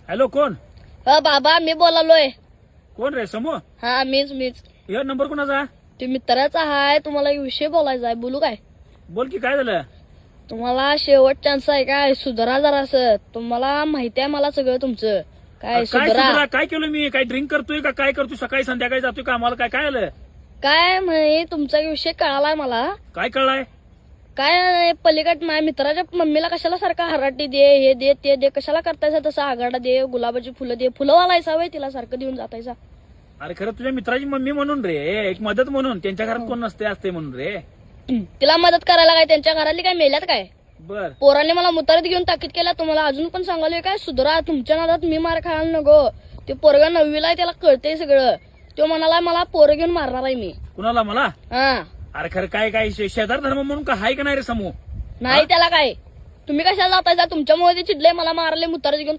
Hello, कोण? बाबा मी बोलालोय. कोण रे? समूह? हा मीच. या नंबर कोणाचा? ते मित्राचा हाय. तुम्हाला एक विषय बोलायचा आहे. बोलू काय? बोल की, काय झालं? तुम्हाला शेवट चान्स आहे काय? सुधारा जरासं. तुम्हाला माहिती आहे मला सगळं तुमचं. काय काय सुधारा? सुधरा? काय केलं मी? काय ड्रिंक करतोय का? काय करतोय? सकाळी संध्याकाळी जातोय का? आम्हाला काय आलं? काय म्हणे तुमचा विषय कळालाय मला. काय कळलाय? काय पलीकड माझ्या मित्राच्या मम्मीला कशाला सारखा हराटी दे, हे दे ते दे, कशाला करतायसा तसं? आगाडा दे, गुलाबाची फुलं दे, फुलं वालायसा वय तिला सारखं देऊन जातायसा. अरे खरं तुझ्या मित्राची मम्मी म्हणून रे, एक मदत म्हणून. त्यांच्या घरात कोण नसते असते म्हणून रे. तिला मदत करायला काय? त्यांच्या घरातली काय मेल्यात काय? बर. पोराने मला मुतारीत घेऊन ताकीद केला. तुम्हाला अजून पण सांगालोय काय? सुधरा. तुमच्या नादात मी मार खायला नको. ते पोरगा 9वीला आहे, त्याला कळतंय सगळं. तो म्हणाला मला पोरं घेऊन मारणार आहे मी. कुणाला? मला? हा अरे खरं काय शेजार धर्म म्हणून का हाय का नाही रे समूह? नाही त्याला काय. तुम्ही कशाला जातायचा? तुमच्यामुळे ते चिडले, मला मारले मुतारीत घेऊन.